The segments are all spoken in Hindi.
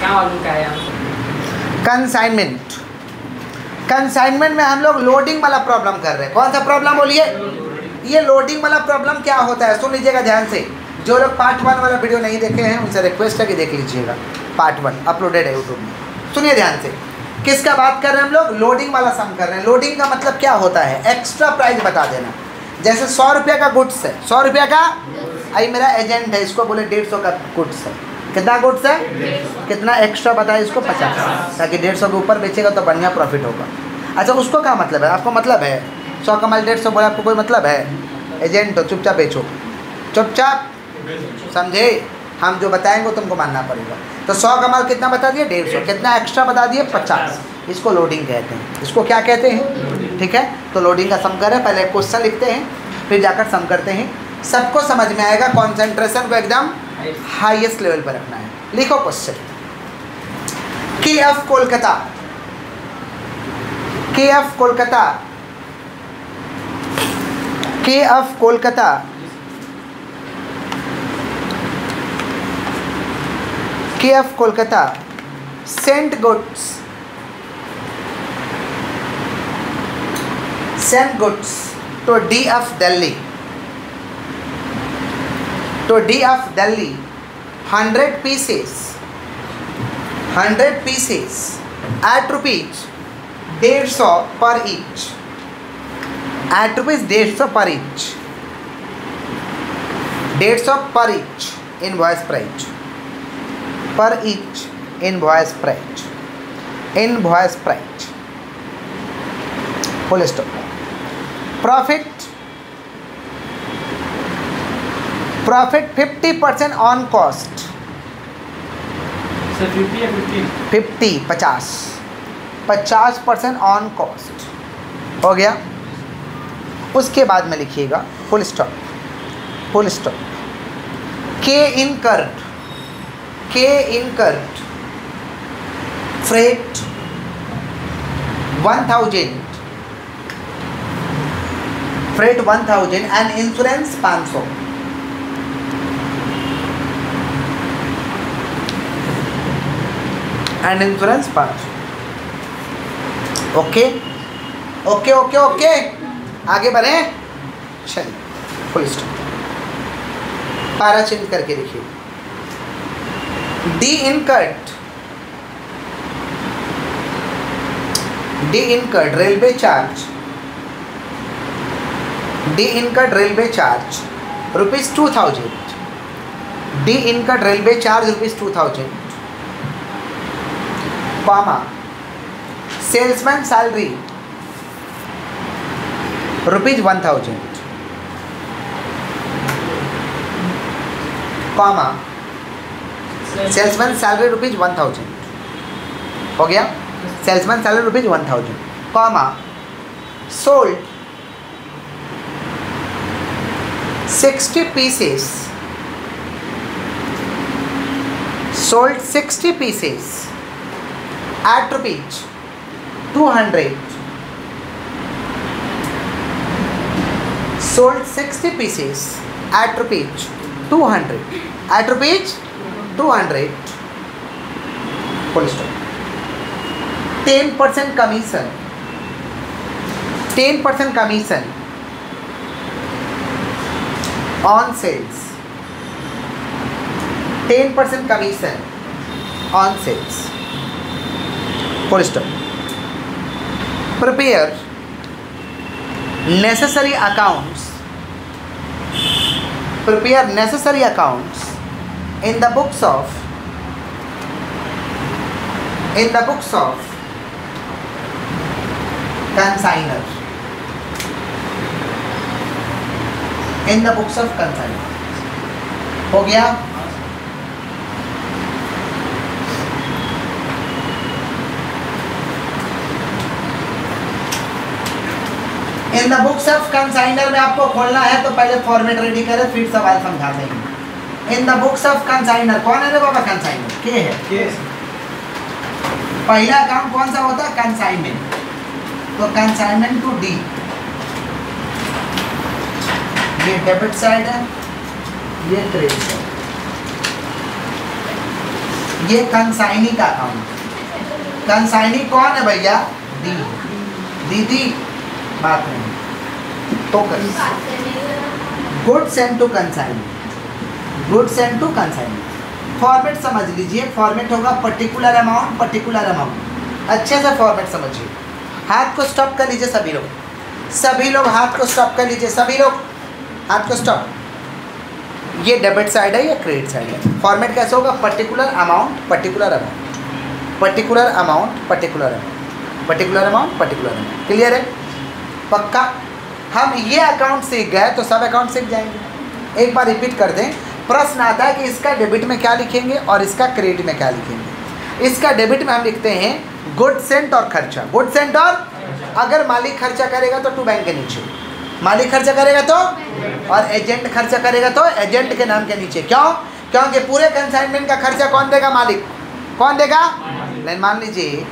क्या मालूम क्या है? कंसाइनमेंट। कंसाइनमेंट में हम लोग लोडिंग वाला प्रॉब्लम कर रहे हैं। कौन सा प्रॉब्लम बोलिए? ये लोडिंग वाला प्रॉब्लम क्या होता है सुन लीजिएगा ध्यान से। जो लोग पार्ट 1 वाला वीडियो नहीं देखे हैं उनसे रिक्वेस्ट है कि देख लीजिएगा। पार्ट 1 अपलोडेड है यूट्यूब में। सुनिए ध्यान से, किसका बात कर रहे हैं हम लोग? लोडिंग वाला सम कर रहे हैं। लोडिंग का मतलब क्या होता है? एक्स्ट्रा प्राइस बता देना। जैसे 100 रुपये का गुड्स है, 100 रुपये का, आई मेरा एजेंट है, इसको बोले 150 का गुड्स है। कितना गुड्स है? कितना एक्स्ट्रा बताए इसको? 50, ताकि 150 के ऊपर बेचेगा तो बढ़िया प्रॉफिट होगा। अच्छा, उसको क्या मतलब है? आपको मतलब है 100 का माल 150 बोला, आपको कोई मतलब है? एजेंट हो, चुपचाप बेचो, चुपचाप, समझे? हम जो बताएंगे तुमको मानना पड़ेगा। तो 100 का माल कितना बता दिए? 150। कितना एक्स्ट्रा बता दिए? 50। इसको लोडिंग कहते हैं। इसको क्या कहते हैं? ठीक है, तो लोडिंग का सम करें। पहले क्वेश्चन लिखते हैं, फिर जाकर सम करते हैं। सबको समझ में आएगा। कॉन्सेंट्रेशन को एकदम हाईएस्ट लेवल पर रखना है। लिखो question. KF Kolkata, KF Kolkata, KF Kolkata KF Kolkata sent goods to DF Delhi, to DF Delhi 100 pieces at rupees 150 per each, at rupees 150 per each, 150 per each invoice price, per each invoice price, invoice price, full stop. Profit 50% on cost. Sir 50 या 15? 50% ऑन कॉस्ट हो गया। उसके बाद में लिखिएगा फुल स्टॉप, फुल स्टॉप। के incurred freight 1000, freight 1000 and insurance 500। And insurance 500। Okay okay okay okay, आगे बढ़ें। चलिए फुल स्टॉप। पारा चेंज करके लिखिए। D incurred railway charge, D incurred railway charge rupees 2000, D incurred railway charge rupees 2000, comma salesman salary rupees 1000, comma salesman salary rupees 1000 हो गया। Salesman salary rupees 1000, comma sold 60 pieces, sold 60 pieces at rupees 200, sold 60 pieces at rupees 200, at rupees 200, full stop. 10% commission, 10% commission on sales, 10% commission on sales, full stop. Prepare necessary accounts, prepare necessary accounts in the books of, in the books of consignor, in the books of consignor। हो गया। In the books of consignor में आपको खोलना है तो पहले फॉर्मेट रेडी करें, फिर सवाल समझा देंगे। In the books of consignor, कौन है रे बाबा कंसाइनर? के है, के। पहला काम कौन सा होता है? कंसाइनमेंट। तो कंसाइनमेंट टू डी, ये डेबिट साइड है, ये क्रेडिट साइड। ये कंसाइनी का अकाउंट। कंसाइनी कौन है भैया? डी। दीदी बात नहीं, focus. Goods and to consignee, goods and to consignee. Format समझ लीजिए, फॉर्मेट होगा पर्टिकुलर अमाउंट, पर्टिकुलर अमाउंट। अच्छे से फॉर्मेट समझिए। हाथ को स्टॉप कर लीजिए सभी लोग, सभी लोग हाथ को स्टॉप कर लीजिए, सभी लोग हाथ को स्टॉप। ये डेबिट साइड है, ये क्रेडिट साइड है। फॉर्मेट कैसे होगा? Particular amount, particular amount, particular amount, particular amount, particular amount, particular amount. Clear है? पक्का? हम ये अकाउंट सीख गए तो सब अकाउंट सीख जाएंगे। एक बार रिपीट कर दें। प्रश्न आता है कि इसका डेबिट में क्या लिखेंगे और इसका क्रेडिट में क्या लिखेंगे। इसका डेबिट में हम लिखते हैं गुड्स एंड और खर्चा, गुड्स एंड और। अगर मालिक खर्चा करेगा तो टू बैंक के नीचे, मालिक खर्चा करेगा तो, और एजेंट खर्चा करेगा तो एजेंट के नाम के नीचे। क्यों? क्योंकि पूरे कंसाइनमेंट का खर्चा कौन देगा? मालिक। कौन देगा? लेकिन मान लीजिए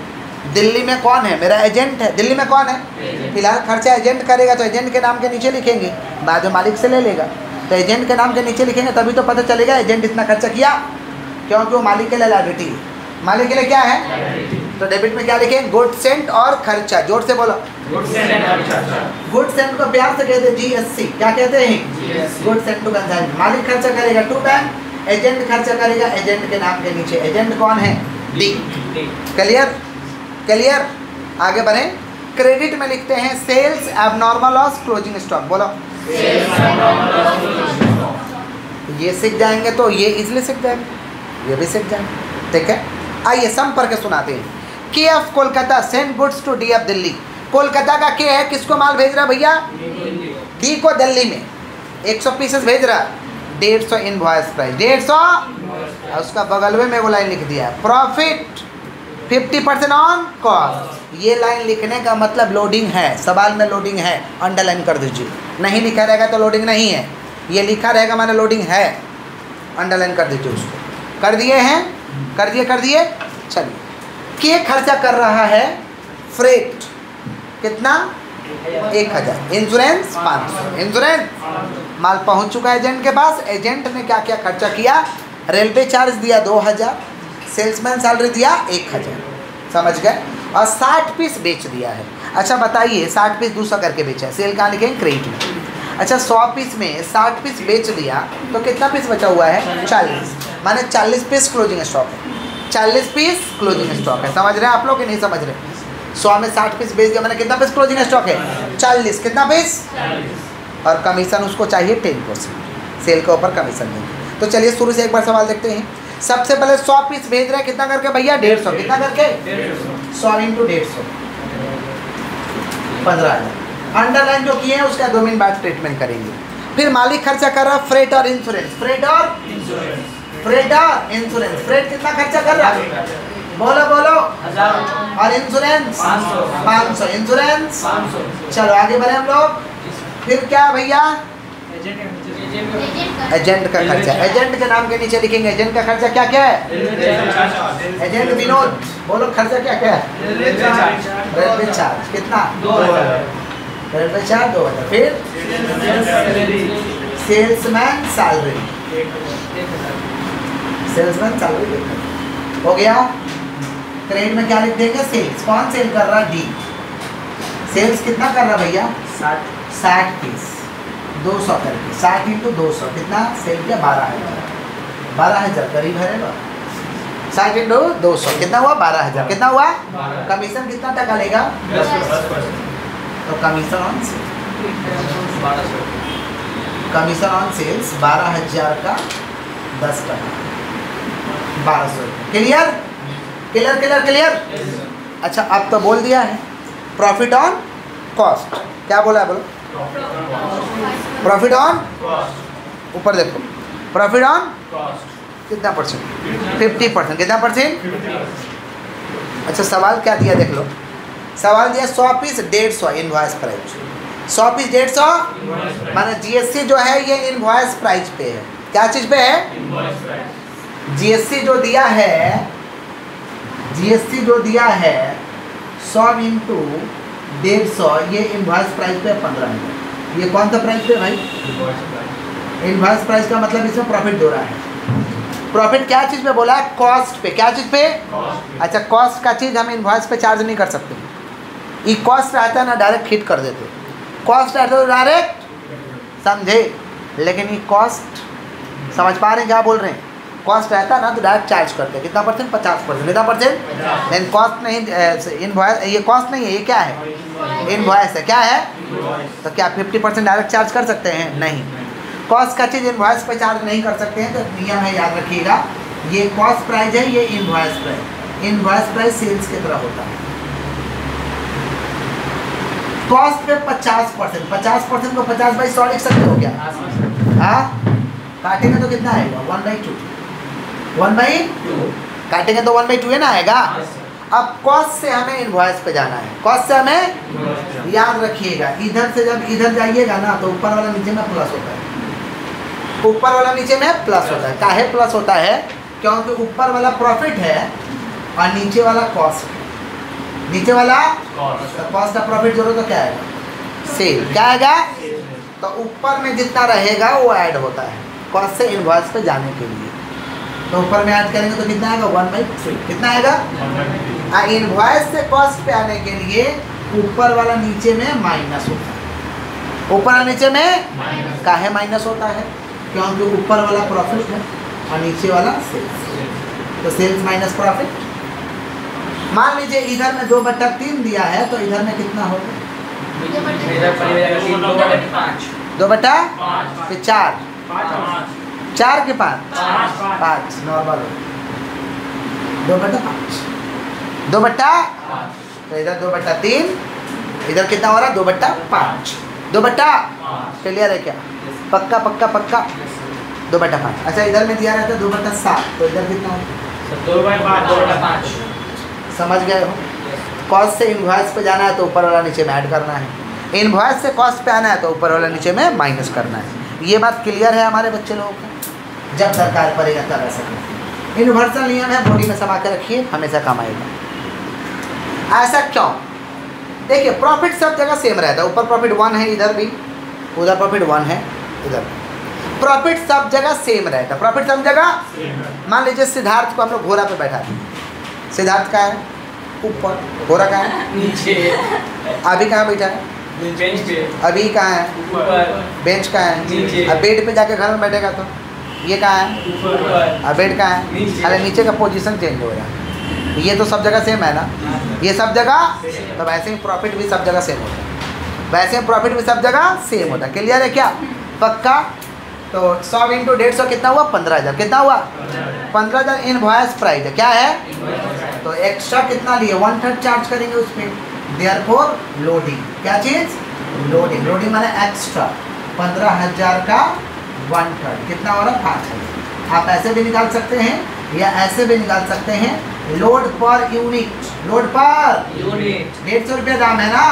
दिल्ली में कौन है? मेरा एजेंट है। दिल्ली में कौन है? फिलहाल खर्चा एजेंट करेगा तो एजेंट के नाम के नीचे लिखेंगे, बाद में मालिक से ले लेगा। तो एजेंट के नाम के नीचे लिखेंगे तभी तो पता चलेगा एजेंट इतना खर्चा किया, क्योंकि वो मालिक के लिए लायबिलिटी है। मालिक के लिए क्या है? तो डेबिट में क्या लिखेंगे? गुड्स एंड और खर्चा। जोर से बोलो, गुड्स एंड को प्यार से कहते हैं GSC। क्या कहते हैं? Goods and to consignment. मालिक खर्चा करेगा टू बैंक, एजेंट खर्चा करेगा एजेंट के नाम के नीचे। एजेंट कौन है? डी। क्लियर? क्लियर? आगे बढ़े। क्रेडिट में लिखते हैं sales abnormal loss closing stock. बोलो, ये सीख जाएंगे तो ये इजली सीख जाएंगे, ये भी सीख जाएंगे। ठीक है, आइए संपर्क सुनाते हैं। KF Kolkata send goods to DF Delhi. Kolkata का के है, किसको माल भेज रहा है भैया? डी को दिल्ली में 100 पीसेस भेज रहा, 150 इनवॉइस प्राइस 150। उसका बगल में वो लाइन लिख दिया प्रॉफिट 50% ऑन कॉस्ट। ये लाइन लिखने का मतलब लोडिंग है, सवाल में लोडिंग है, अंडरलाइन कर दीजिए। नहीं लिखा रहेगा तो लोडिंग नहीं है, ये लिखा रहेगा माने लोडिंग है, अंडरलाइन कर दीजिए उसको। कर दिए हैं? कर दिए, कर दिए। चलिए, के खर्चा कर रहा है फ्रेट कितना? 1000। इंश्योरेंस 500। इंश्योरेंस माल पहुंच चुका है एजेंट के पास। एजेंट ने क्या क्या खर्चा किया? रेलवे चार्ज दिया 2000, सेल्समैन सैलरी दिया 1000, समझ गए? और 60 पीस बेच दिया है। अच्छा बताइए, 60 पीस 200 करके बेचा है, सेल कहाँ लिखेंगे? क्रेडिट में। अच्छा 100 पीस में 60 पीस बेच दिया तो कितना पीस बचा हुआ है? 40, माने 40 पीस क्लोजिंग स्टॉक है। 40 पीस क्लोजिंग स्टॉक है। समझ रहे हैं आप लोग कि नहीं समझ रहे? 100 में 60 पीस बेच दिया, मैंने कितना पीस क्लोजिंग स्टॉक है? 40। कितना पीस? और कमीशन उसको चाहिए 10%, सेल के ऊपर कमीशन देंगे। तो चलिए शुरू से एक बार सवाल देखते हैं। सबसे पहले 100 पीस भेज रहे हैं, कितना करके भैया? 150। कितना करके? 100 इंटू 150, 15,000। अंडरलाइन जो किए हैं उसका 2 मिनट बाद ट्रीटमेंट करेंगे। फिर मालिक खर्चा कर रहा है फ्रेट और इंश्योरेंस। फ्रेट और इंश्योरेंस। फ्रेट कितना खर्चा कर रहा है? बोलो बोलो। 1000। और इंश्योरेंस 500। इंश्योरेंस 500। चलो आगे बढ़े हम लोग। फिर क्या भैया? एजेंट का खर्चा। एजेंट के नाम के नीचे लिखेंगे एजेंट का खर्चा क्या क्या है? एजेंट विनोद, बोलो खर्चा क्या क्या है? रेलवे चार्ज कितना? 2000। Railway charge 2000। फिर सेल्समैन सैलरी, सेल्समैन सैलरी हो गया। क्रेडिट में क्या लिख देंगे? सेल्स। कौन सेल कर रहा है? डी। सेल्स कितना कर रहा है भैया? 60 पीस 200 करके 60 इंटू 200 कितना सेल किया? 12,000। 12,000 करीब है ना? 60 इंटू 200 कितना हुआ? 12,000। कितना हुआ? कमीशन कितना टका लेगा? 10%। तो commission on sales, commission on sales 12,000 का 10%, 1200। क्लियर? Clear clear clear. अच्छा अब तो बोल दिया है प्रॉफिट ऑन कॉस्ट। क्या बोला है? बोलो प्रॉफिट ऑन ऊपर देखो, प्रॉफिट ऑन कितना परसेंट? 50%। कितना परसेंट? अच्छा सवाल क्या दिया देख लो। सवाल दिया 100 पीस 150 इनवॉइस प्राइस। 100 पीस 150 माने GST जो है ये इनवॉइस प्राइस पे है। क्या चीज़ पे है? GST जो दिया है, GST जो दिया है 100 इंटू 150 ये इनवॉइस प्राइस पे 15,000। ये कौन सा प्राइस पे भाई? इनवॉइस प्राइस का मतलब इसमें प्रॉफिट दो रहा है। प्रॉफिट क्या चीज़ पे बोला है? कॉस्ट पे। क्या चीज़ पे? अच्छा, कॉस्ट का चीज़ हम इनवॉइस पे चार्ज नहीं कर सकते। ये कॉस्ट रहता है ना, डायरेक्ट हिट कर देते। कॉस्ट रहता है तो डायरेक्ट समझे, लेकिन ये कॉस्ट समझ पा रहे हैं क्या बोल रहे हैं? कॉस्ट रहता है ना तो डायरेक्ट चार्ज करते हैं। कितना परसेंट? 50%। कितना परसेंट? लेकिन कॉस्ट नहीं, इनवॉइस, ये कॉस्ट नहीं है, ये क्या है? इनवॉइस है। क्या है? तो क्या 50% डायरेक्ट चार्ज कर सकते हैं? नहीं। कॉस्ट का चीज़ इनवॉइस पे चार्ज नहीं कर सकते हैं, तो नियम है, याद रखिएगा। ये कॉस्ट प्राइस है, ये invoice price. Invoice price sales की तरह होता है। कॉस्ट पे 50%, 50% को 50/100 लिख सकते हो क्या? हाँ, काटेंगे तो कितना आएगा? 1/2। 1/2 काटेंगे तो 1/2 है ना आएगा। अब कॉस्ट से हमें इनवॉइस पे जाना है। कॉस्ट से हमें, याद रखिएगा, इधर से जब इधर जाइएगा ना तो ऊपर वाला नीचे में प्लस होता है। ऊपर वाला नीचे में प्लस होता है। काहे प्लस होता है? क्योंकि ऊपर वाला प्रॉफिट है और नीचे वाला कॉस्ट है। नीचे वाला कॉस्ट का प्रॉफिट जोड़ो तो क्या आएगा? सेल। क्या आएगा? तो ऊपर में जितना रहेगा वो ऐड होता है कॉस्ट से इनवॉइस पे जाने के लिए। तो ऊपर में ऐड करेंगे तो कितना आएगा? 1/3। कितना आएगा? इनवॉइस से कॉस्ट पे आने के लिए ऊपर वाला नीचे में माइनस होता है। ऊपर वाला नीचे में काहे माइनस होता है? क्योंकि ऊपर वाला प्रॉफिट है और नीचे वाला सेल्स। तो सेल्स माइनस प्रॉफिट। मान लीजिए इधर में 2/3 दिया है, तो इधर में कितना होगा? 2/4। 4 के 5 नॉर्मल। 2/5। 2/5। तो इधर 2/3, इधर कितना हो रहा है? 2/5। 2/5 क्लियर है क्या? पक्का पक्का पक्का। 2/5। अच्छा, इधर में दिया रहता है 2/7, तो इधर कितना होगा? 2/5। समझ गए हो? कॉस्ट से इनवॉइस पे जाना है तो ऊपर वाला नीचे में ऐड करना है। इनवॉइस से कॉस्ट पे आना है तो ऊपर वाला नीचे में माइनस करना है। ये बात क्लियर है हमारे बच्चे लोगों को? जब दरकार पड़ेगा तब ऐसा करें। यूनिवर्सल नियम है, बॉडी में समा कर रखिए, हमेशा काम आएगा। ऐसा क्यों? देखिए, प्रॉफिट सब जगह सेम रहता है। ऊपर प्रॉफिट 1 है, इधर भी, उधर प्रॉफिट 1 है, इधर प्रॉफिट सब जगह सेम रहता है। प्रॉफिट सब जगह। मान लीजिए सिद्धार्थ को हम लोग घोड़ा पे बैठा दें। सिद्धार्थ का है ऊपर, घोड़ा का है नीचे, अभी कहाँ बैठा है? बेंच पे। अभी कहाँ है? ऊपर। बेंच का है नीचे। अब बेड पे जाके घर में बैठेगा तो ये कहाँ है? ऊपर। अब बेड कहाँ है? नीचे। अरे नीचे का पोजीशन चेंज हो रहा है। ये तो सब जगह सेम है ना, ये सब जगह। तो वैसे ही प्रॉफिट भी सब जगह सेम होता है। वैसे प्रॉफिट भी सब जगह सेम होता है। क्लियर है क्या? पक्का। तो 100 × 150 कितना हुआ? 15,000। कितना हुआ? 15,000 इनवॉइस प्राइस है। क्या है? तो एक्स्ट्रा कितना लिए? 1/3 चार्ज करेंगे उस पर। Therefore loading. क्या चीज़? लोडिंग। लोडिंग माने एक्स्ट्रा। 15,000 का 1/3 कितना हो रहा है? 5,000। आप ऐसे भी निकाल सकते हैं या ऐसे भी निकाल सकते हैं। Load per unit, load per unit 150 रुपये दाम है ना,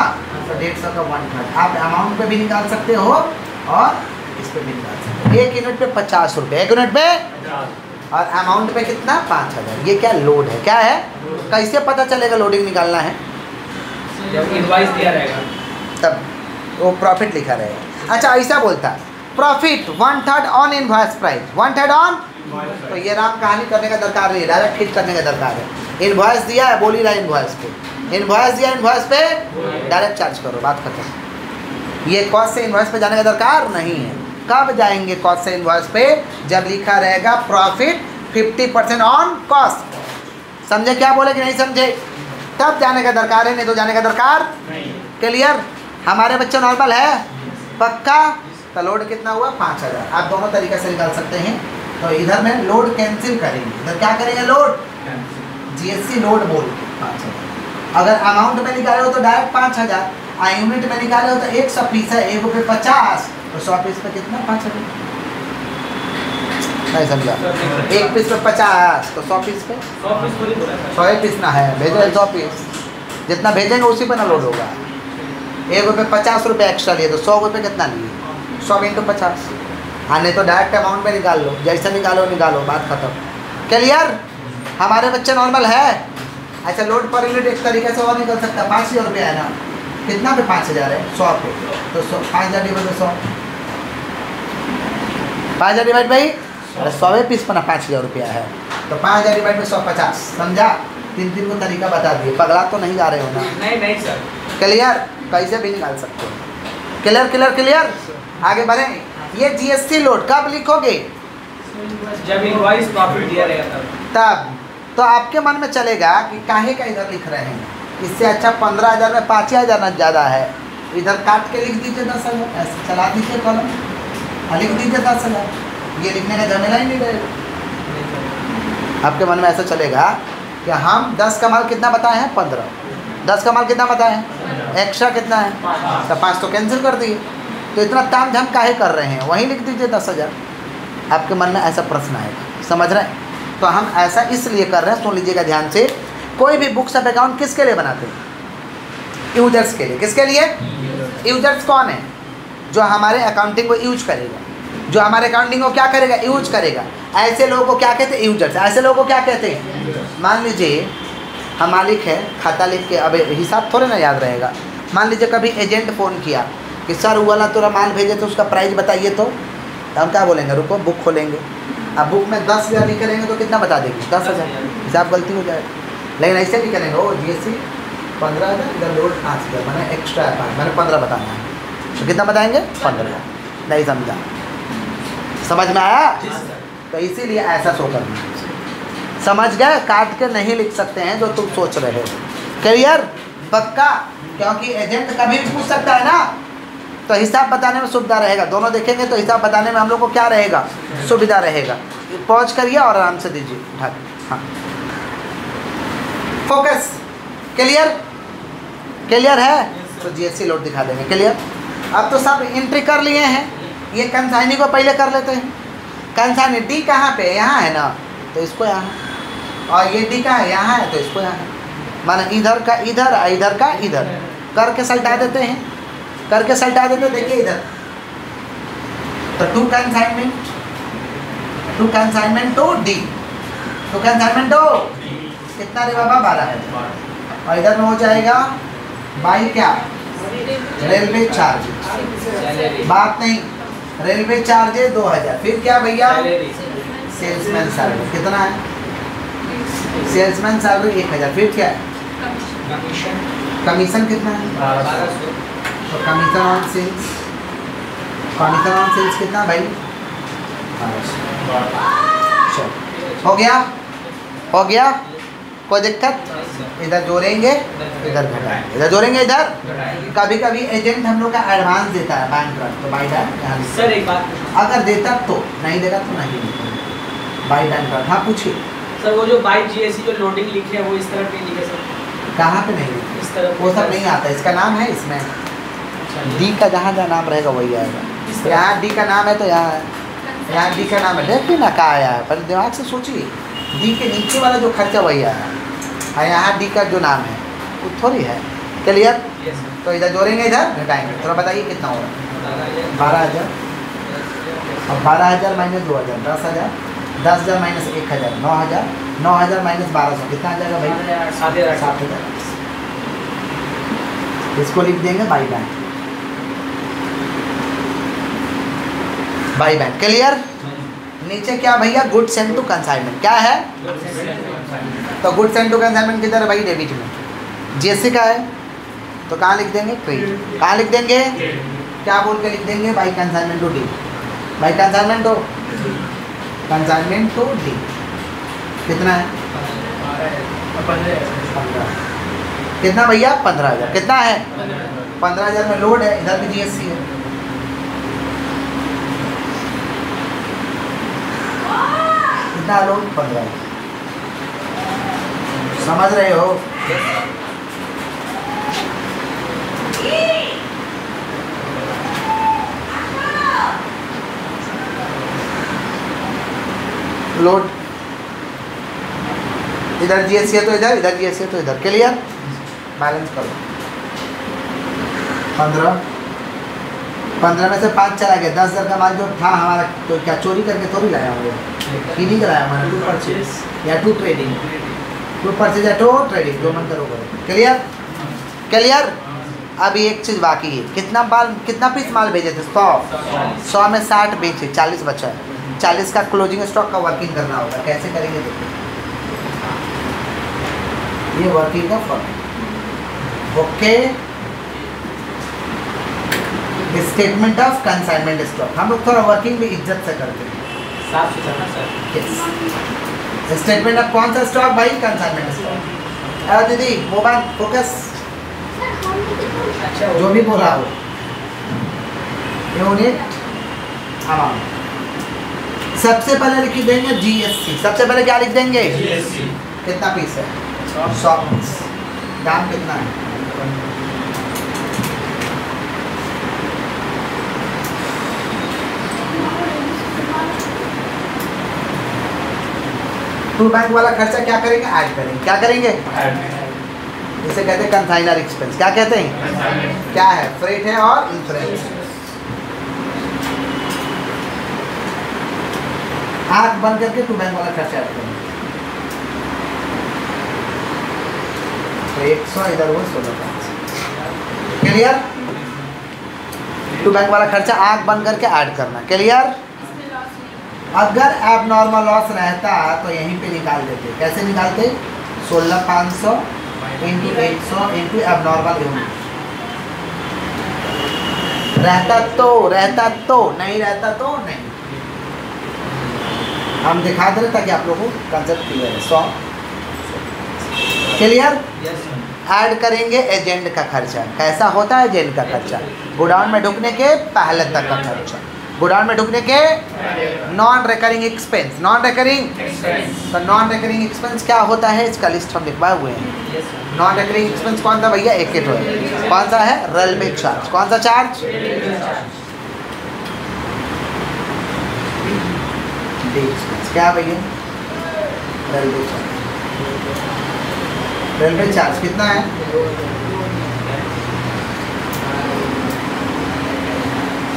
तो 150 का 1/3। आप अमाउंट पे भी निकाल सकते हो और इस पे भी निकाल सकते हो। 1 यूनिट पे 50 रुपये, 1 यूनिट पे, और अमाउंट पे कितना? 5,000। ये क्या? लोड है। क्या है? कैसे पता चलेगा लोडिंग निकालना है? जब इनवॉइस दिया रहेगा तब वो प्रॉफिट लिखा रहेगा। अच्छा, ऐसा बोलता है profit 1/3 on invoice price, 1/3 on. तो ये राम कहानी करने का दरकार नहीं है, डायरेक्ट हिट करने का दरकार है। इनवॉइस दिया है, बोल ही रहा है इनवॉइस पे। इनवॉइस दिया, इनवॉइस पे डायरेक्ट चार्ज करो, बात खत्म। ये कॉस्ट से इनवॉइस पे जाने का दरकार नहीं है। कब जाएंगे कॉस्ट से इनवॉइस पे? जब लिखा रहेगा प्रॉफिट 50% ऑन कॉस्ट। समझे क्या बोले कि नहीं समझे? तब जाने का दरकार है, नहीं तो जाने का दरकार नहीं। क्लियर? हमारे बच्चे नॉर्मल है? पक्का। तो लोड कितना हुआ? 5,000। आप दोनों तरीके से निकाल सकते हैं। तो इधर में लोड कैंसिल करेंगे, इधर क्या करेंगे? लोड जीएससी लोड बोल के 5,000। अगर अमाउंट में निकाले हो तो डायरेक्ट 5,000, यूनिट में निकाले हो तो 100 पीस है, 1 रुपये 50, तो 100 पीस पे कितना? 5,000। नहीं समझा? 1 पीस पे 50, तो 100 पीस पे 100 पीस ना है, भेजो 100 पीस। जितना भेजेंगे उसी पे ना लोड होगा। 1 रुपये 50 रुपये एक्स्ट्रा लिए तो 100 रुपये कितना लिए? 100 × 50। नहीं तो डायरेक्ट अमाउंट में निकाल लो, जैसे निकालो, बात खत्म। क्लियर? हमारे बच्चे नॉर्मल है? अच्छा, लोड पर यूनिट एक तरीके से और निकल सकता है। 5,000 रुपये है ना, कितना पे 5,000 है? 100 पे, तो 5,000 डिवाइड बाई 100, 5,000 डिवाइड बाई अरे 100 पीस पर 5,000 रुपया है, तो 5,000 डिवाइड में 150, समझा? 3 को तरीका बता दिए, पगला तो नहीं जा रहे हो ना? नहीं सर। क्लियर? कैसे भी निकाल सकते हो। Clear clear clear? आगे बढ़ें। ये जीएसटी लोड कब लिखोगे? जब इनवॉइस प्रॉफिट दिया रहेगा तब। तो आपके मन में चलेगा कि काहे का इधर लिख रहे हैं, इससे अच्छा 15,000 में 5,000 ना ज़्यादा है, इधर काट के लिख दीजिए 10,000, ऐसे चला दीजिए कॉलम, लिख दीजिए 10,000, ये लिखने का झमेला ही नहीं रहेगा। आपके मन में ऐसा चलेगा कि हम 10 का माल कितना बताए हैं? 15। 10 का माल कितना बताए हैं? एक्स्ट्रा कितना है? तो 5 तो कैंसिल कर दिए, तो इतना ताम झाम काहे कर रहे हैं, वहीं लिख दीजिए 10,000। आपके मन में ऐसा प्रश्न आएगा, समझ रहे हैं? तो हम ऐसा इसलिए कर रहे हैं, सुन लीजिएगा ध्यान से। कोई भी बुक्स ऑफ अकाउंट किसके लिए बनाते हैं? यूजर्स के लिए। किसके लिए? यूजर्स कौन है? जो हमारे अकाउंटिंग को यूज करेगा, जो हमारे अकाउंटिंग को क्या करेगा? यूज करेगा। ऐसे लोगों को क्या कहते हैं? यूजर्स। ऐसे लोगों को क्या कहते हैं? मान लीजिए हम मालिक है, खाता लिख के, अब हिसाब थोड़े ना याद रहेगा। मान लीजिए कभी एजेंट फ़ोन किया कि सर वो वाला थोड़ा माल भेजे तो उसका प्राइस बताइए, तो हम क्या बोलेंगे? रुको बुक खोलेंगे, अब बुक में 10,000 लिख करेंगे तो कितना बता देंगे? 10,000। हिसाब गलती हो जाएगा। लेकिन ऐसे नहीं करेंगे, ओ जीएसटी 15,000, इधर लोड 5,000, मैंने एक्स्ट्रा है 5, मैंने 15 बताना है, तो कितना बताएंगे? 15। नहीं समझा? समझ में आया? तो इसीलिए ऐसा शो करना है। समझ गए? काट के नहीं लिख सकते हैं जो तुम सोच रहे हो। क्लियर? पक्का? क्योंकि एजेंट कभी भी पूछ सकता है ना, तो हिसाब बताने में सुविधा रहेगा। दोनों देखेंगे तो हिसाब बताने में हम लोग को क्या रहेगा? सुविधा रहेगा। पॉज करिए और आराम से दीजिए उठा के। हाँ, फोकस। क्लियर? क्लियर है? तो जीएसटी लोड दिखा देंगे। क्लियर? अब तो सब एंट्री कर लिए हैं, ये कंसाइनी को पहले कर लेते हैं। कंसाइनी डी कहाँ पे? यहाँ है ना, तो इसको यहाँ, और ये डी कहाँ है? यहाँ है, तो इसको यहाँ। माना इधर का इधर, इधर का इधर करके सल्टा देते हैं, करके सल्टा देते। देखिए इधर तो to consignment to D, to consignment to कितना रे बाबा? 12 है। और इधर में हो जाएगा बाई क्या? Railway charge. बात नहीं, रेलवे चार्जेस 2,000। फिर क्या भैया? सेल्समैन सैलरी कितना है? Salesman salary 1,000। फिर क्या है? कमीशन कितना है? 1200। तो commission on sales, commission on sales कितना भाई? 1200। हो गया? हो गया? कोई दिक्कत? इधर जोड़ेंगे, इधर घटाएंगे, इधर जोड़ेंगे, इधर। कभी कभी एजेंट हम लोग का एडवांस देता है बैंक ड्राफ्ट, तो बाई डाक यहाँ सर एक बात अगर देता तो, नहीं देगा तो नहीं। By bank draft. हाँ पूछिए सर, वो जो बाई जीएसटी जो लोडिंग लिखे है वो इस तरह पे लिखे सर? कहाँ पे नहीं लिखे? इस तरह वो सब नहीं आता, इसका नाम है इसमें डी का, जहाँ जहाँ नाम रहेगा वही आएगा। यहाँ डी का नाम है तो यहाँ डी का नाम है। देखिए ना कहाँ आया है, पर दिमाग से सोचिए, डी के नीचे वाला जो खर्चा वही आया है, और यहाँ डी का जो नाम है वो थोड़ी है। क्लियर? तो इधर जोड़ेंगे, इधर घटाएंगे। थोड़ा बताइए कितना होगा? 12,000। और 12,000 माइनस 2,000 10,000, 10,000 माइनस 1,000 9,000, 9,000 माइनस 1200 कितना आ जाएगा भाई? 7,000। इसको लिख देंगे by bank, by bank. Clear? नीचे क्या भैया? Goods and to consignment. क्या है? तो गुड्स एंड टू कंसाइनमेंट किधर है भाई? डेबिट में। जीएसटी का है तो कहाँ लिख देंगे? क्रेडिट। कहाँ लिख देंगे? क्या बोल के लिख देंगे? By consignment to D, by consignment to D. कितना है? 15। कितना भैया? 15,000। कितना है? 15,000 में लोड है, इधर भी जीएसटी है। कितना लोड? 15,000। समझ रहे हो? लोड इधर जीएसटी है तो इधर, इधर जीएसटी है तो इधर। क्लियर? बैलेंस करो। 15 में से 5 चला गया। 10,000 का माल जो था हमारा, तो क्या चोरी करके थोड़ी लाया हुआ? नहीं कराया हमारा। 2 परचेज या 2 ट्रेडिंग, 2 परचेज या 2 ट्रेडिंग, जो मन करोगे। क्लियर? क्लियर? अभी एक चीज़ बाकी है। कितना पीस माल भेजे थे? 100 में 60 बेचे, 40 बचा है। 40 का क्लोजिंग स्टॉक का वर्किंग करना होगा। कैसे करेंगे देखिए, ये वर्किंग का form. Okay, statement of consignment stock हम लोग थोड़ा वर्किंग भी इज्जत से करते हैं, साफ सुथरा सर। यस। स्टेटमेंट ऑफ कौन सा स्टॉक भाई? Consignment stock. अरे दीदी मोबाइल फोकस, अच्छा जो भी बोल रहा हो। यूनिट अमाउंट सबसे पहले लिख देंगे जीएससी। सबसे पहले क्या लिख देंगे? जीएससी। कितना पीस है? 100 पीस। दाम कितना है? टू बैंक वाला खर्चा क्या करेंगे? ऐड करेंगे। क्या करेंगे? इसे कहते हैं कंसाइनर एक्सपेंस। क्या कहते हैं? क्या है? फ्रेट है और इंश्योरेंस। आंख बंद करके टू बैंक वाला खर्चा ऐड करेंगे। तो 100 इधर हुआ 16। क्लियर? टू बैंक वाला खर्चा आंख बंद करके ऐड करना। क्लियर? अगर एब नॉर्मल लॉस रहता तो यहीं पे निकाल देते। कैसे निकालते? 16,500 इंटू 100 इंटू एब नॉर्मल यूनिट। रहता तो नहीं रहता तो नहीं। हम दिखा दे रहे ताकि आप लोगों को कंसेप्ट क्लियर है। 100 क्लियर? ऐड करेंगे एजेंट का खर्चा। कैसा होता है एजेंट का खर्चा? गोडाउन में ढुकने के पहले तक का खर्चा, गोडाउन में ढुकने के non recurring expense. Non recurring तो नॉन रिकरिंग एक्सपेंस क्या होता है? इसका लिस्ट हम लिखवाए हुए हैं। नॉन रिकरिंग एक्सपेंस कौन सा भैया? एक तो है। कौन सा है? Railway charge. कौन सा चार्ज? क्या भैया? Railway charge. रेलवे चार्ज कितना है?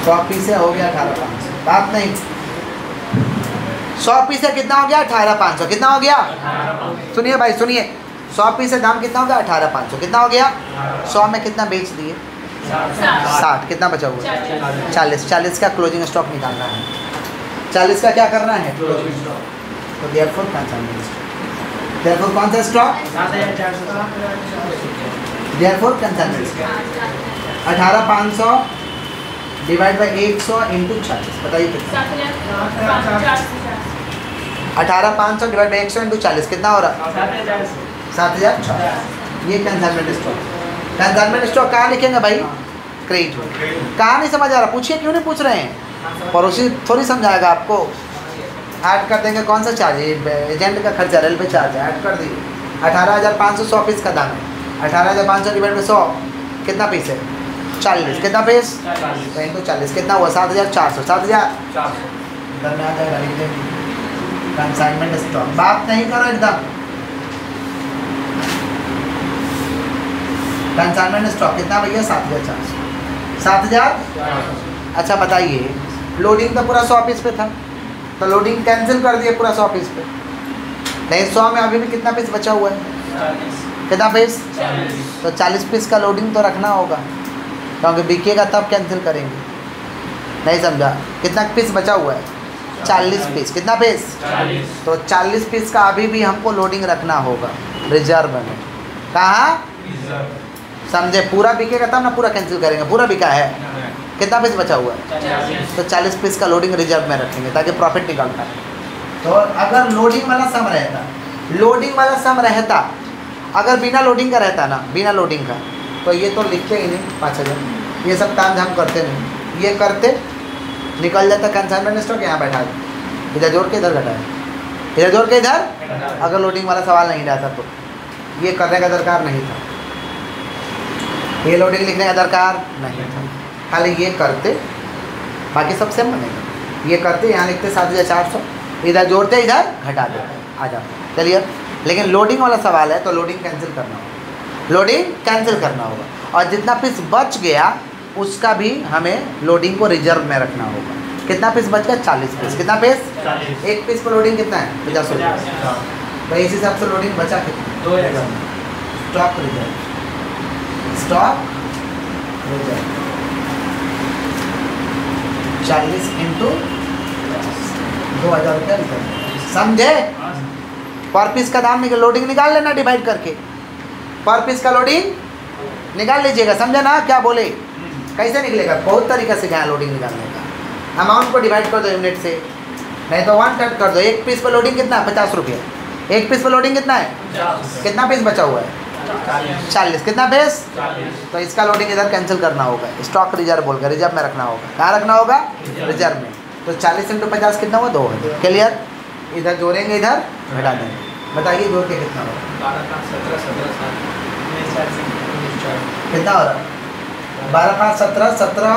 100 पीस हो गया 18,500। बात नहीं, 100 पीस कितना हो गया? 18,500। कितना हो गया? सुनिए भाई सुनिए, 100 पीस दाम कितना हो गया? 18,500। कितना हो गया? 100 में कितना बेच दिए? 60। कितना बचा हुआ? 40। 40 का क्लोजिंग स्टॉक निकालना है। 40 का क्या करना है? Closing stock. तो देयरफॉर कंसाइनमेंट स्टॉक। देयरफॉर कौन सा stock? 7,400। Therefore consignment stock. 18,500 divide by 100 into 40। बताइए कितना? 18,500 डिवाइड बाई 100 इंटू 40 कितना हो रहा? 7,400। ये कंसाइनमेंट स्टॉक। कंसाइनमेंट स्टॉक कहाँ लिखेंगे भाई? क्रेडिट में। कहाँ नहीं समझ आ रहा? पूछिए, क्यों नहीं पूछ रहे हैं? पड़ोसी थोड़ी समझाएगा आपको। ऐड कर देंगे कौन सा चार्ज? एजेंट का खर्चा, रेलवे चार्ज ऐड कर दिए। 18,500 100 पीस का दाम है। 18,500 डिवाइड बाई 100 कितना पीस है? 40। कितना पीस? 40 तो इनको 40 कितना हुआ? 7,400। 7,400 इधर में आ जाएगा। लिख देंगे कंसाइनमेंट स्टॉक। बात नहीं करो एकदम। कंसाइनमेंट स्टॉक कितना भैया? 7,400। 7,000। अच्छा बताइए, लोडिंग तो पूरा 100 पीस पे था, तो लोडिंग कैंसिल कर दिए पूरा 100 पीस पे। नहीं, 100 में अभी भी कितना पीस बचा हुआ है? कितना पीस? 40। तो 40 पीस का लोडिंग तो रखना होगा, क्योंकि बिकेगा तब कैंसिल करेंगे। नहीं समझा? कितना पीस बचा हुआ है? 40 पीस। कितना पीस? 40। तो 40 पीस का अभी भी हमको लोडिंग रखना होगा रिजर्व में। कहाँ? समझे? पूरा बिकेगा तब ना पूरा कैंसिल करेंगे। पूरा बिका है, कितना पीस बचा हुआ है? तो 40 पीस का लोडिंग रिजर्व में रखेंगे ताकि प्रॉफिट निकल पाए। तो अगर लोडिंग वाला सम रहता, लोडिंग वाला सम रहता, अगर बिना लोडिंग का रहता ना, बिना लोडिंग का, तो ये तो लिखते ही नहीं 5,000। ये सब काम हम करते नहीं। ये करते निकल जाता कंसाइनमेंट स्टॉक, यहाँ बैठा दे, इधर जोड़ के इधर घटाए, इधर जोड़ के इधर। अगर लोडिंग वाला सवाल नहीं रहता तो ये करने का दरकार नहीं था, ये लोडिंग लिखने का दरकार नहीं था। खाली ये करते, बाकी सब सेम बनेगा। ये करते, यहाँ लिखते 7,400, इधर जोड़ते इधर घटा देते, आ जाओ। चलिए, लेकिन लोडिंग वाला सवाल है तो लोडिंग कैंसिल करना होगा, लोडिंग कैंसिल करना होगा। और जितना पीस बच गया उसका भी हमें लोडिंग को रिजर्व में रखना होगा। कितना पीस बच गया? 40 पीस। कितना पीस? 40। एक पीस पर लोडिंग कितना है? 50 रुपये। तो इस हिसाब से लोडिंग बचा कितना? 2,000। Stock reserve, stock reserve 40 into 2000 रुपया समझे। पर पीस का दाम लोडिंग निकाल लेना डिवाइड करके, पर पीस का लोडिंग निकाल लीजिएगा, समझा ना क्या बोले। कैसे निकलेगा, बहुत तरीका से क्या लोडिंग निकालने का। अमाउंट को डिवाइड कर दो यूनिट से, नहीं तो 1/3 कर दो। एक पीस पर लोडिंग कितना है, 50 रुपये। एक पीस पर लोडिंग कितना है, कितना पीस बचा हुआ है, 40। कितना पीस, तो इसका लोडिंग इधर कैंसिल करना होगा, स्टॉक रिजर्व बोलकर रिजर्व में रखना होगा। कहाँ रखना होगा, रिजर्व में। तो 40 × 50 कितना हुआ, 2 है। क्लियर, इधर जोड़ेंगे, इधर घटा देंगे। बताइए जोड़ के कितना होगा, 12 5 17 17 कितना हो रहा है, 12 5 17 17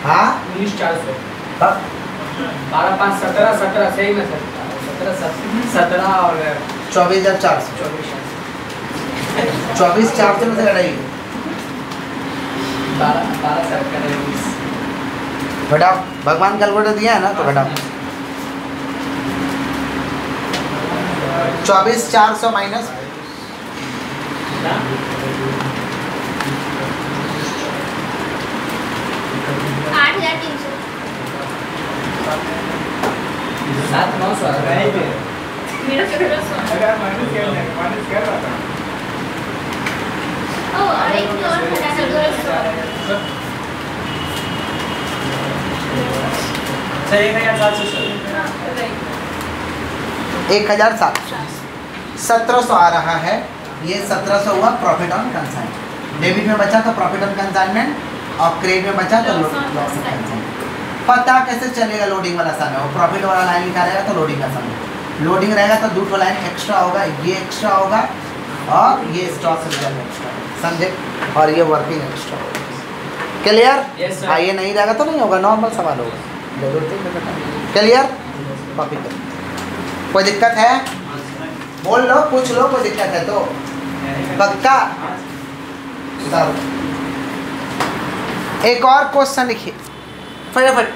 हाँ 19,400 12 5 17 17 सही में 17 और 24,400 24,400 में से घटाइए, 12 घटाओ। भगवान कैलकुलेटर दिया है ना, तो घटाओ। 24,400 माइनस 8,300 7,900 मेरा फेवरेट सॉन्ग। ओ और एक और घटाना 200 सही 1,700 1,700 1700 आ रहा है। ये 1700 हुआ प्रॉफिट ऑन कंसाइनमेंट। डेबिट में बचा तो प्रॉफिट ऑन कंसाइनमेंट और क्रेडिट में बचा तो लॉस ऑन कंसाइनमेंट। पता कैसे चलेगा लोडिंग वाला समय, वो प्रॉफिट वाला लाइन लिखा रहेगा तो लोडिंग का समय, लोडिंग रहेगा तो दूसरा लाइन एक्स्ट्रा होगा, ये एक्स्ट्रा होगा और ये स्टॉक रिजर्व एक्स्ट्रा होगा, समझे, और ये वर्किंग एक्स्ट्रा होगा। क्लियर, हाँ ये नहीं रहेगा तो नहीं होगा, नॉर्मल सवाल होगा। क्लियर, कॉपी करो। कोई दिक्कत है, बोल लो, पूछ लो, कोई दिक्कत है तो पक्का सुधारो। एक और क्वेश्चन लिखिए फटाफट,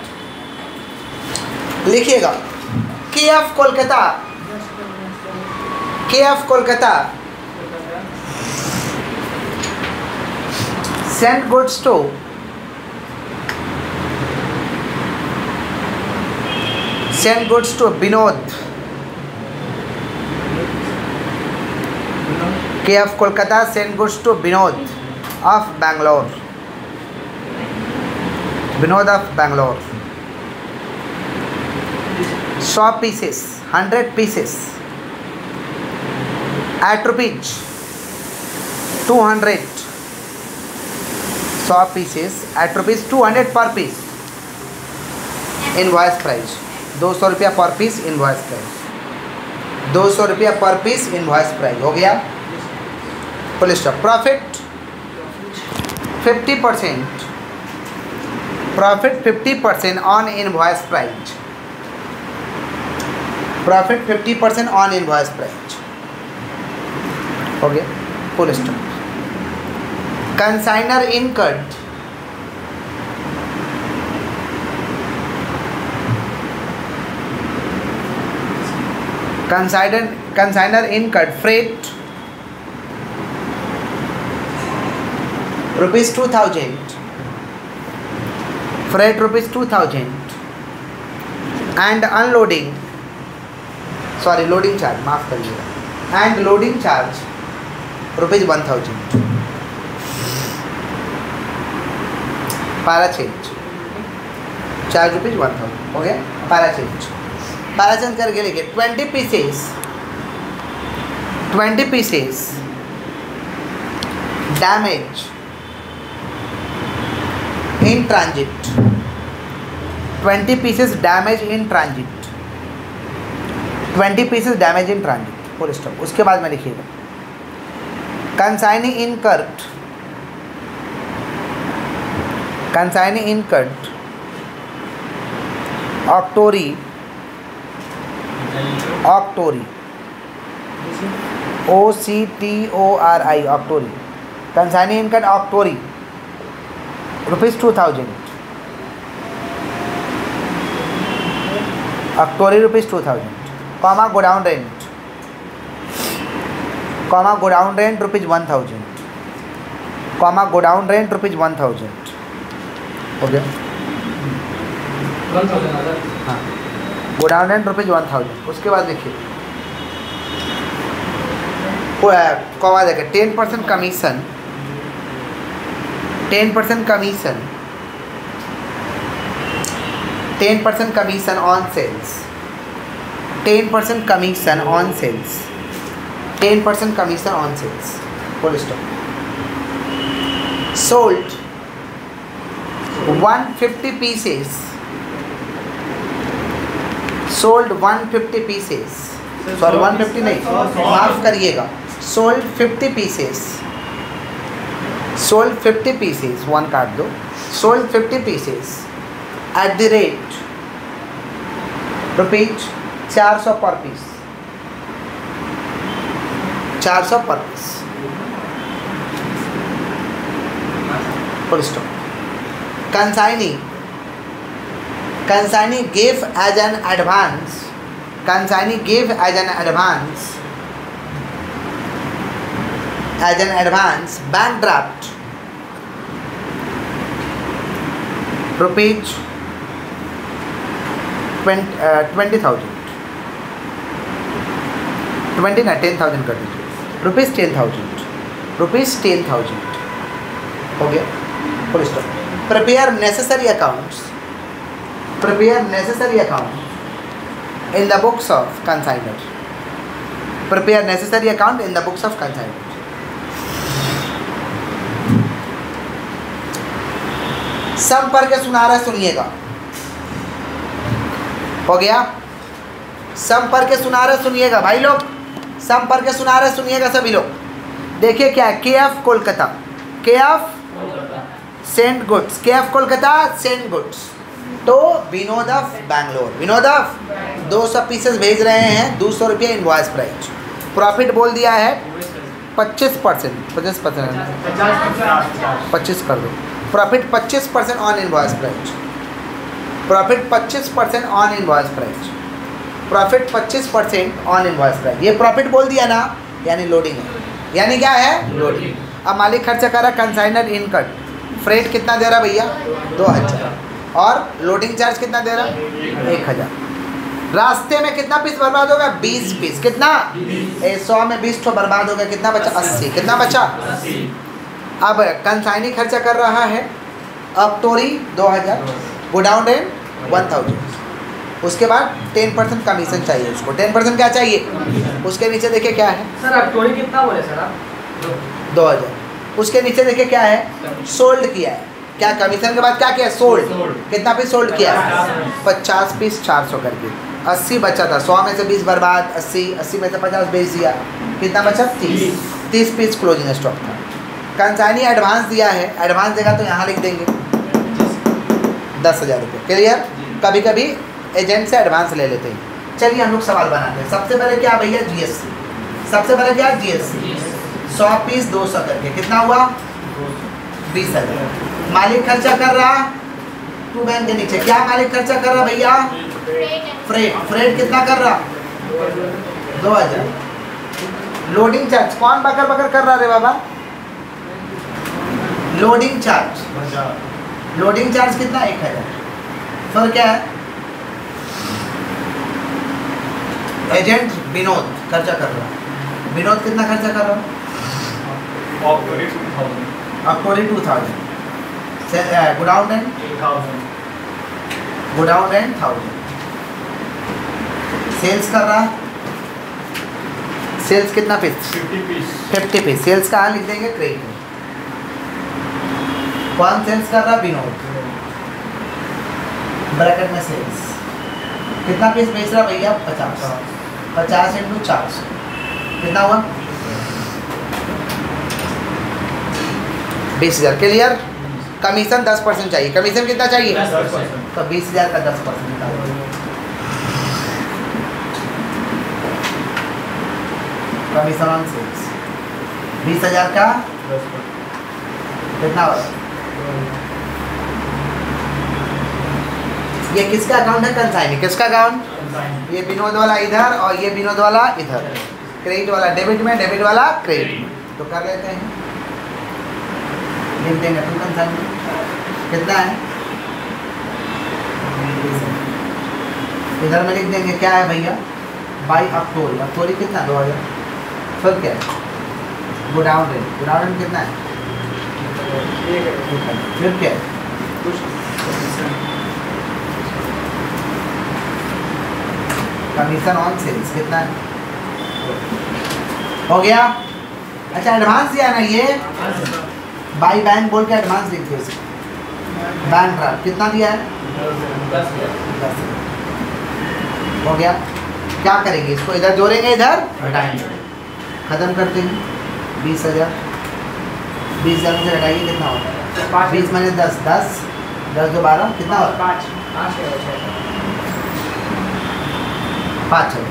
लिखिएगा। KF Kolkata, KF Kolkata send goods to Binod। KF Kolkata send goods to Binod of Bangalore, Binod of Bangalore। 100 pieces, 100 pieces at rupees 200, 100 pieces at rupees 200 per piece, invoice price 200 रुपया पर पीस, इनवॉइस प्राइस 200 रुपया पर पीस, इनवॉइस प्राइस हो गया, full stop. Profit 50%, profit 50% on invoice price, profit 50% on invoice price हो गया, full stop. Consignor incurred consigner incurred freight rupees 2,000, freight rupees 2,000 and unloading, sorry loading charge माफ करिएगा, and loading charge rupees 1,000, para change charge rupees 1,000 हो गया। पैरा चेंज करके लिखिए 20 pieces damage in transit, 20 pieces damage in transit, 20 pieces damage in transit, full stop. उसके बाद में लिखिएगा consigning incurred octroi OCTORI octroi, consigning incurred octroi rupees 2,000, octroi rupees 2,000, comma godown rent rupees 1,000, comma godown rent rupees 1,000 हो गया। हाँ, गो डाउन एंड ₹1000। उसके बाद देखिए कौवा देखे 10% commission, 10% commission, 10% commission on sales, 10% commission on sales, 10% commission on sales, full stop. Sold 150 pieces, sold 150 pieces, sorry 150 नहीं, माफ करिएगा, सोल्ड 50 pieces, सोल्ड 50 pieces, 1 काट दो, sold 50 pieces at the rate ₹400 per piece, 400 per piece, full stop. Consignee, consignee gave as an advance, consignee gave as an advance, as an advance bank draft ₹20,000, 20 ना 10,000 कर दीजिए, ₹10,000 हो गया, full stop. Prepare necessary accounts, prepare necessary account in the books of consignor, prepare necessary account in the books of consignor। सम पढ़ के सुना रहा है, सुनिएगा, हो गया, सम पढ़ के सुना रहे सुनिएगा भाई लोग, सम पढ़ के सुना रहे सुनिएगा सभी लोग। देखिए क्या है, KF Kolkata, KF sent goods, KF Kolkata sent goods, तो Vinod of Bangalore, Vinod of 200 pieces भेज रहे हैं, ₹200 इनवॉइस प्राइस, प्रॉफिट बोल दिया है 25%, 25 कर दो, profit 25% on invoice price, profit 25% on invoice price, profit 25% on invoice price, ये प्रॉफिट बोल दिया ना, यानी लोडिंग है, यानी क्या है, लोडिंग। अब मालिक खर्चा कर रहा, कंसाइनर इनकट, फ्रेट कितना दे रहा भैया, 2000, और लोडिंग चार्ज कितना दे रहा, 1000। रास्ते में कितना पीस बर्बाद होगा, 20 पीस, कितना 100 में 20 तो बर्बाद होगा, कितना बचा, 80, कितना बचा 80। अब कंसाइनी खर्चा कर रहा है, अब टोरी 2000, गोडाउन रेंट 1000, उसके बाद 10% कमीशन चाहिए उसको, 10% क्या चाहिए, उसके नीचे देखिए क्या है सर, अब टोरी कितना बोले सर आप, 2000, उसके नीचे देखिए क्या है, सोल्ड किया है, क्या कमीशन के बाद क्या किया, सोल्ड, कितना पीस सोल्ड किया, 50 पीस 400 करके, 80 बचा था, 100 में से 20 बर्बाद, 80 में से 50 बेच दिया, कितना बचा, 30 पीस क्लोजिंग स्टॉक था। कंसाइनी एडवांस दिया है, एडवांस देगा तो यहाँ लिख देंगे 10,000 रुपये, क्लियर। कभी कभी एजेंट से एडवांस ले लेते हैं। चलिए हम लोग सवाल बनाते हैं। सबसे पहले क्या भैया, GST, सबसे पहले क्या, GST, 100 पीस 200 करके कितना हुआ, 20,000। मालिक खर्चा कर रहा, टू बैंक के नीचे क्या मालिक खर्चा कर रहा भैया, फ्रेट, फ्रेट कितना कर रहा, 2000। लोडिंग चार्ज कौन बकर बकर कर रहा रे बाबा, लोडिंग चार्ज, लोडिंग चार्ज कितना, 1000। फिर क्या है, एजेंट विनोद खर्चा कर रहा, विनोद कितना खर्चा कर रहा, octroi 2000, godown rent 1000, godown rent 1000, sales कर रहा, सेल्स कितना पीस, 50 पीस, सेल्स कहाँ लिख देंगे, क्रेडिट में। कौन सेल्स कर रहा, विनोद, ब्रैकेट में सेल्स, कितना पीस बेच रहा भैया, 50, 50 × 400 कितना हुआ, 20,000, क्लियर। कमीशन 10% चाहिए, कमीशन कितना चाहिए, 10%, तो 20,000 का 10% निकालो, कमीशन ऑन सेल्स 20,000 का 10% कितना होगा, ये किसका अकाउंट है, कंसाइनी, किसका अकाउंट, ये विनोद वाला इधर और ये विनोद वाला इधर, क्रेडिट वाला डेबिट में, डेबिट वाला क्रेडिट में, तो कर लेते हैं, लिख देंगे टू कंसाइनी कितना है, इधर में लिख देंगे क्या है भैया, बाई अक्टोरी। अक्टोरी कितना 2000। फिर क्या है, गोडाउन रेट कितना है, फिर क्या है, कमीशन ऑन सेल्स कितना है, हो गया। अच्छा एडवांस दिया ना ये, बाई बैंक बोल के एडवांस लिख दो इसको। बैंक ड्राफ्ट कितना दिया है, 10। हो गया। क्या करेंगे, इसको इधर जोड़ेंगे, इधर घटाएंगे, खत्म कर देंगे। 20,000 20,000 से घटाइए कितना होता है, 20 माइनस 10, 10 2 12 कितना होता है, 5,000।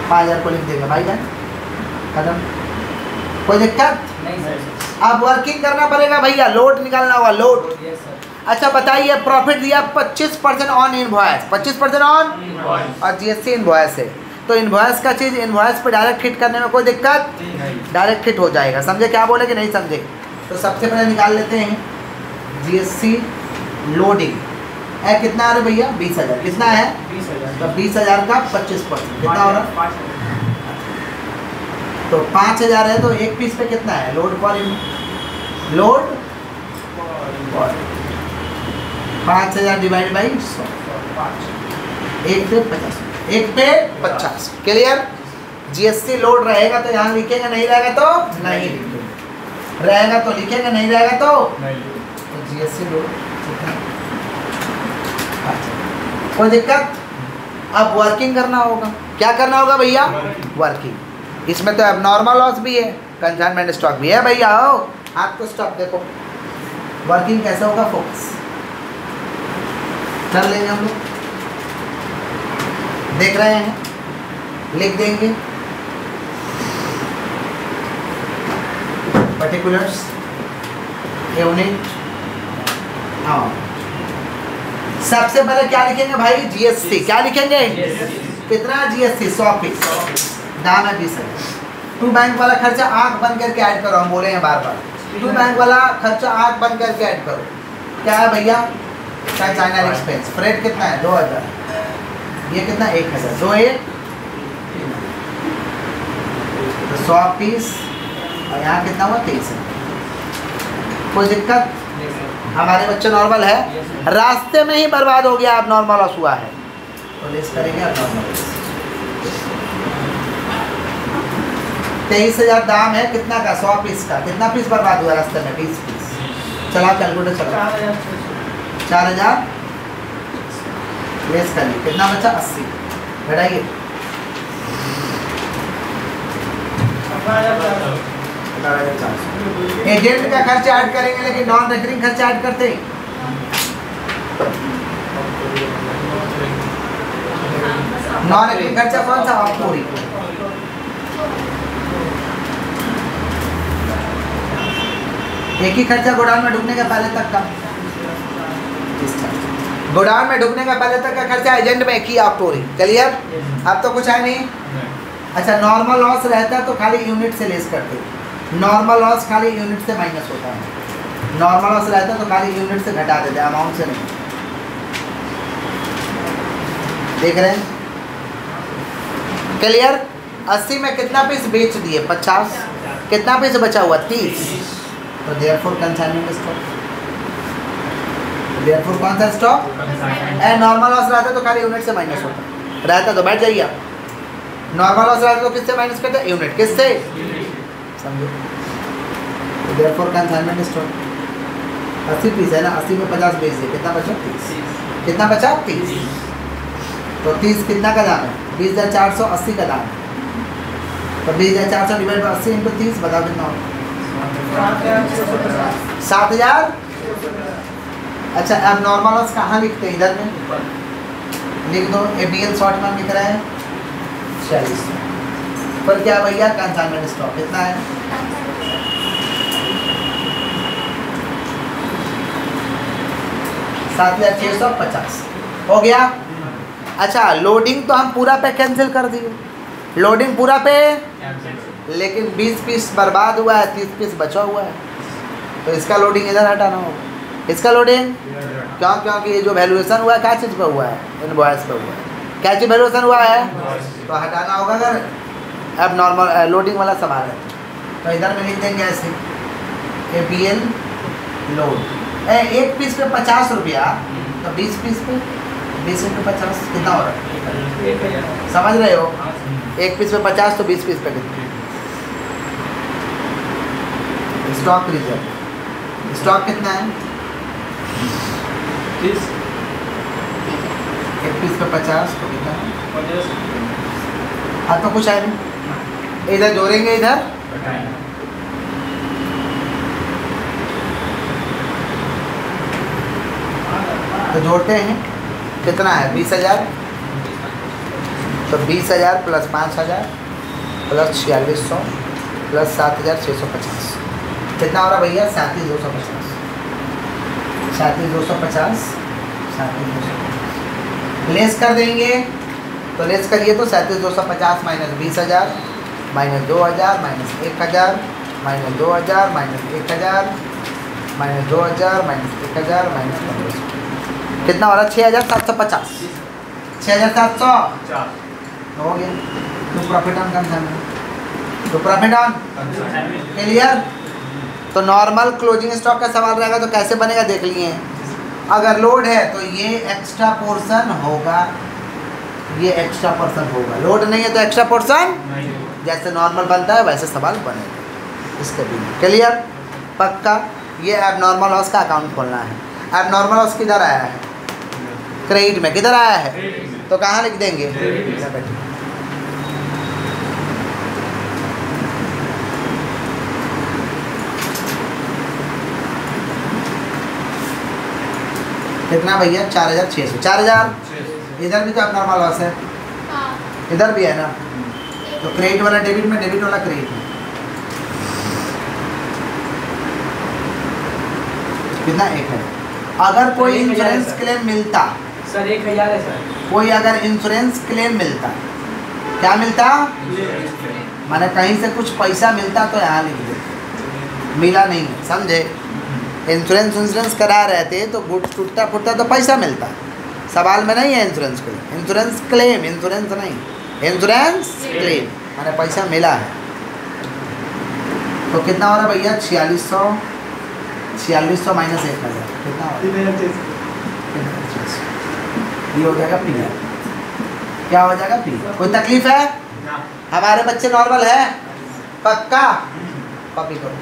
5,000 को लिख देंगे भाई जान, खत्म। कोई दिक्कत नहीं सर। अब वर्किंग करना पड़ेगा भैया, लोड निकालना होगा, लोड। Yes sir. अच्छा बताइए, प्रॉफिट दिया 25% ऑन इनवॉइस, 25% ऑन और जीएसटी इनवॉइस है, तो इनवॉइस का चीज़ इनवॉइस पे डायरेक्ट हिट करने में कोई दिक्कत, डायरेक्ट हिट हो जाएगा। समझे क्या बोले कि नहीं समझे? तो सबसे पहले निकाल लेते हैं जीएसटी लोडिंग है, कितना आ रहा है भैया, 20,000। कितना है, 20,000। तो 20,000 का 25% कितना हो रहा है, 5,000। तो 5,000 है, तो एक पीस पे कितना है, load for load 5,000 divide by 100, 1 पे 50, 1 पे 50। क्लियर? जीएसटी लोड रहेगा तो यहाँ लिखेंगे, नहीं रहेगा तो नहीं लिखेंगे, रहेगा तो लिखेंगे, नहीं रहेगा तो जीएसटी लोड। कोई दिक्कत? अब वर्किंग करना होगा, क्या करना होगा भैया, वर्किंग। इसमें तो अब नॉर्मल लॉस भी है, कंसाइनमेंट स्टॉक भी है भैया। आओ आपको स्टॉक देखो, वर्किंग कैसे होगा, फोकस कर लेंगे हम लोग, देख रहे हैं, लिख देंगे पर्टिकुलर्स यूनिट। हाँ सबसे पहले क्या लिखेंगे भाई, जीएसटी। क्या लिखेंगे, कितना जीएसटी, 100 पीस, दाम है 20,000। टू बैंक वाला खर्चा आंख बंद करके ऐड करो, हम बोले हैं बार बार, टू बैंक वाला खर्चा आंख बंद करके ऐड करो। क्या है भैया, चाइना एक्सपेंस, फ्रेट कितना है 2,000, ये कितना 1,000, 2 1 तो 100 पीस, और यहाँ कितना हुआ 23,000। कोई दिक्कत? हमारे बच्चे नॉर्मल है, रास्ते में ही बर्बाद हो गया, अब नॉर्मल लॉस हुआ है तो लेस करेंगे। अब नॉर्मल 23,000 दाम है, कितना का, 100 पीस का, कितना पीस बर्बाद हुआ रास्ते में, 20 पीस। चला कैलकुलेटर चला, 4,000 लेस करिए, कितना बचा 80, घटाइए 18,400। एजेंट का खर्चा ऐड करेंगे, लेकिन नॉन रेकरिंग खर्चा ऐड करते हैं। नॉन रेकरिंग खर्चा कौन सा, ऑक्टोरी। एक ही खर्चा गोडाउन में ढुकने के पहले तक का, गोडाउन में ढुकने का पहले तक का खर्चा एजेंट में एक ही ऑक्टोरी। क्लियर? अब तो कुछ है नहीं। अच्छा नॉर्मल लॉस रहता है तो खाली यूनिट से लेस करते हैं, नॉर्मल लॉस खाली यूनिट से माइनस होता है। नॉर्मल लॉस रहता है तो खाली यूनिट से घटा देते हैं, अमाउंट से नहीं। देख रहे हैं? क्लियर? 80 में कितना पीस बेच दिए, 50, कितना पीस बचा हुआ 30, तो देयरफॉर कंसाइनमेंट स्टॉक। देयरफॉर कौन सा स्टॉक, नॉर्मल लॉस रहता है तो खाली यूनिट से माइनस होता है, रहता तो बैठ जाइए आप। नॉर्मल लॉस रहता है तो किससे माइनस करते हैं, यूनिट, किससे, समझो। तो देयरफॉर कंसाइनमेंट स्टॉक 80 पीस है ना, 80 में 50 बेच दिए, कितना बचा 30, कितना बचा 30, तो 30 कितना का दाम है, 20,480 का दाम है, तो 20,400 डिवाइड बाई 80 इंटू 30, बताओ कितना होगा, 7,000। अच्छा अब नॉर्मल लॉस कहाँ लिखते हैं, इधर में लिख दो, ABL शॉर्ट में लिख रहे हैं 40। पर क्या भैया, कंसाइनमेंट स्टॉक कितना है, $7,650 हो गया। अच्छा लोडिंग तो हम पूरा पे कैंसिल कर दिए, लोडिंग पूरा पे, लेकिन 20 पीस बर्बाद हुआ है, 30 पीस बचा हुआ है, तो इसका लोडिंग इधर हटाना होगा। इसका लोडिंग क्यों? क्योंकि ये जो वैल्यूएशन हुआ है क्या चीज़ पे हुआ है? इनवॉइस पे हुआ है। क्या चीज़ वैल्यूएशन हुआ है? तो हटाना होगा अगर अब नॉर्मल लोडिंग वाला सवाल है तो इधर में लिख देंगे ऐसे APL लोड। एक पीस पे 50 रुपया, तो 20 पीस पे 20 × 50 कितना हो रहा है? समझ रहे हो? एक पीस पे 50 तो 20 पीस पे कितना? स्टॉक रिजर्व स्टॉक कितना है? एक पीस पे 50 तो कितना है? हाँ तो कुछ है नहीं, इधर जोड़ेंगे इधर तो जोड़ते हैं कितना है? 20,000। तो 20,000 प्लस 5,000 प्लस 4600 प्लस 7,650 कितना हो रहा भैया? 37,250। 37,250 लेस कर देंगे तो लेस करिए तो 37,250 minus 20,000 minus 2,000 minus 1,000 minus 2,000 minus 1,000 minus 2,000 minus 1,000 minus 1,500 कितना हो रहा? 6,750। 6,700 हो गया। तो प्रॉफिट ऑन कंसाइनमेंट, तो प्रॉफिट ऑन क्लियर। तो नॉर्मल क्लोजिंग स्टॉक का सवाल रहेगा तो कैसे बनेगा देख लिए। अगर लोड है तो ये एक्स्ट्रा पोर्शन होगा, ये एक्स्ट्रा पोर्शन होगा। लोड नहीं है तो एक्स्ट्रा पोर्शन जैसे नॉर्मल बनता है वैसे सवाल बनेगा इसके भी। क्लियर? पक्का। ये एबनॉर्मल लॉस का अकाउंट खोलना है। एबनॉर्मल लॉस किधर आया है? क्रेडिट में। किधर आया है? तो कहाँ लिख देंगे? कितना भैया? 4,600। 4,000 इधर भी तो एबनॉर्मल लॉस है, हाँ इधर भी है ना। तो क्रेडिट वाला डेबिट में, डेबिट वाला क्रेडिट में कितना? 1,000। अगर कोई इंश्योरेंस क्लेम मिलता सर 1,000 है सर। कोई अगर इंश्योरेंस क्लेम मिलता, क्या मिलता? माने कहीं से कुछ पैसा मिलता तो यहाँ लिख दे, मिला नहीं, समझे? इंश्योरेंस करा रहे थे तो गुड्स टूटता फूटता तो पैसा मिलता, सवाल में नहीं है insurance claim. Insurance claim, insurance नहीं, इंश्योरेंस क्लेम माने पैसा मिला है। तो कितना हो रहा भैया? 4600 माइनस 1,000 कितना हो रहा? ये हो जाएगा पी। क्या हो जाएगा? पी। कोई तकलीफ है? हमारे बच्चे नॉर्मल है? पक्का? कॉपी करो।